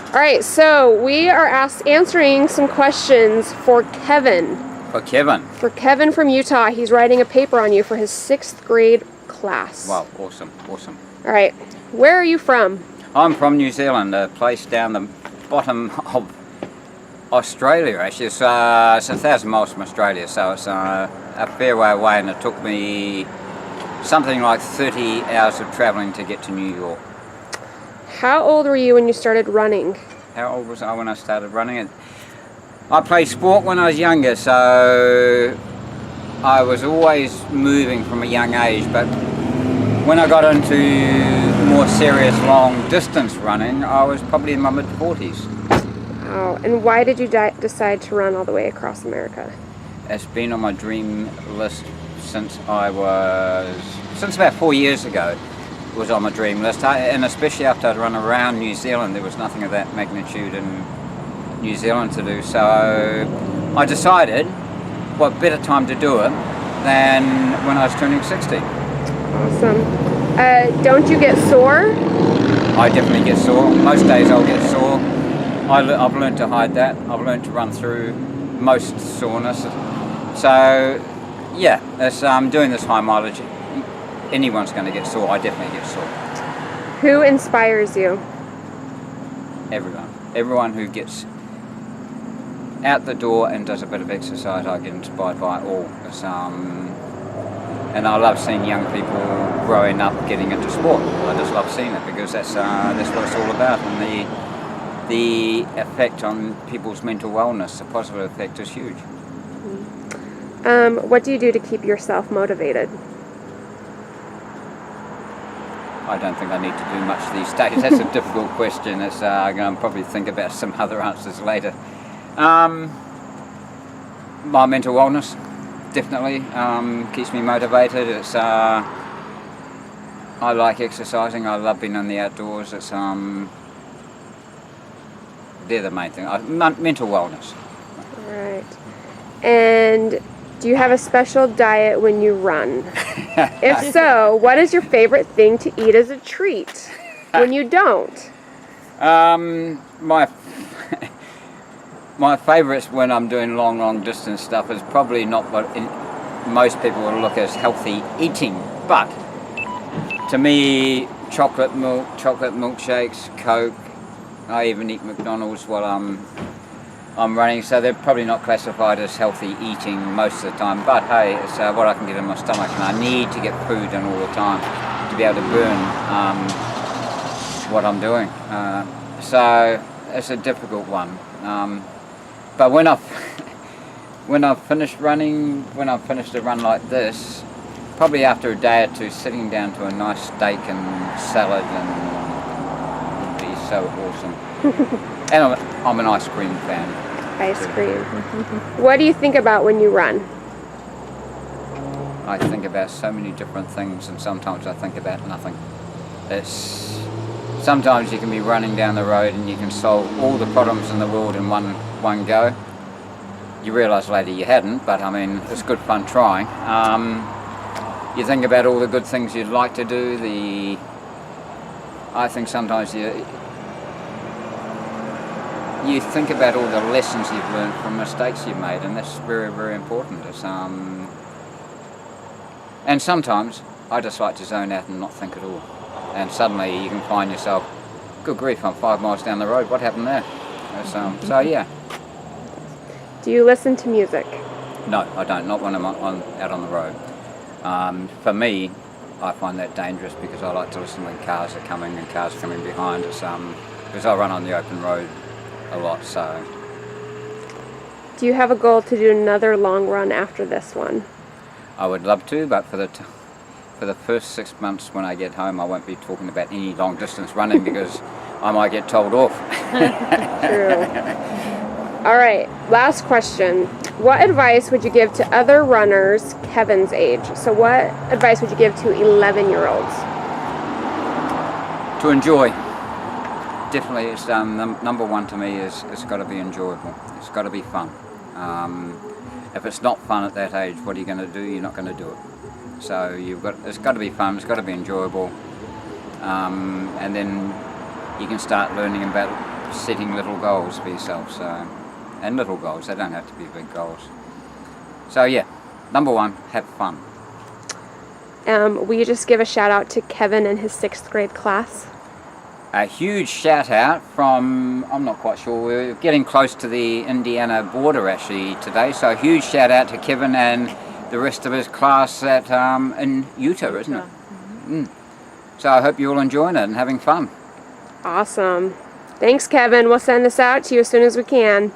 All right, so we are answering some questions for Kevin. For Kevin. For Kevin from Utah. He's writing a paper on you for his 6th grade class. Wow, awesome, awesome. All right, where are you from? I'm from New Zealand, a place down the bottom of Australia, actually. It's 1,000 miles from Australia, so it's a fair way away, and it took me something like 30 hours of travelling to get to New York. How old were you when you started running? How old was I when I started running? I played sport when I was younger, so I was always moving from a young age, but when I got into more serious long distance running, I was probably in my mid-40s. Wow, and why did you decide to run all the way across America? It's been on my dream list since about 4 years ago. It was on my dream list, and especially after I'd run around New Zealand, there was nothing of that magnitude in New Zealand to do. So I decided, what better time to do it than when I was turning 60. Awesome. Don't you get sore? I definitely get sore. Most days I'll get sore. I've learned to hide that. I've learned to run through most soreness. So yeah, as doing this high mileage, anyone's going to get sore. I definitely get sore. Who inspires you? Everyone who gets out the door and does a bit of exercise, I get inspired by all. And I love seeing young people growing up getting into sport. I just love seeing it because that's what it's all about. And the effect on people's mental wellness, the positive effect, is huge. What do you do to keep yourself motivated? I don't think I need to do much these days. That's a difficult question. I'm going to probably think about some other answers later. My mental wellness definitely keeps me motivated. I like exercising. I love being in the outdoors. They're the main thing. Mental wellness. All right. And do you have a special diet when you run? If so, what is your favorite thing to eat as a treat when you don't? My favourites when I'm doing long distance stuff is probably not what most people will look as healthy eating, but to me, chocolate milkshakes, Coke. I even eat McDonald's while I'm running, so they're probably not classified as healthy eating most of the time, but hey, it's what I can get in my stomach, and I need to get food in all the time to be able to burn what I'm doing. So it's a difficult one. But when I've finished running, when I've finished a run like this, probably after a day or two, sitting down to a nice steak and salad would be so awesome. And I'm an ice cream fan. Ice cream. What do you think about when you run? I think about so many different things, and sometimes I think about nothing. Sometimes you can be running down the road and you can solve all the problems in the world in one go. You realise later you hadn't, but I mean, it's good fun trying. You think about all the good things you'd like to do. I think sometimes you think about all the lessons you've learned from mistakes you've made, and that's very, very important. And sometimes I just like to zone out and not think at all. And suddenly you can find yourself, good grief, I'm 5 miles down the road, what happened there? So yeah. Do you listen to music? No, I don't, not when I'm out on the road. For me, I find that dangerous because I like to listen when cars are coming and cars coming behind us, because I run on the open road a lot. So do you have a goal to do another long run after this one? I would love to, but for the first 6 months when I get home, I won't be talking about any long distance running because I might get told off. True. All right, last question. What advice would you give to other runners Kevin's age? So what advice would you give to 11-year-olds? To enjoy. Definitely, it's number one to me is it's got to be enjoyable. It's got to be fun. If it's not fun at that age, what are you going to do? You're not going to do it. So it's got to be fun. It's got to be enjoyable. And then you can start learning about setting little goals for yourself. So, and little goals, they don't have to be big goals. So yeah, number one, have fun. Will you just give a shout out to Kevin and his 6th grade class? A huge shout out from, I'm not quite sure, we're getting close to the Indiana border actually today, so a huge shout out to Kevin and the rest of his class at in Utah, isn't it? Mm. So I hope you're all enjoying it and having fun. Awesome. Thanks, Kevin. We'll send this out to you as soon as we can.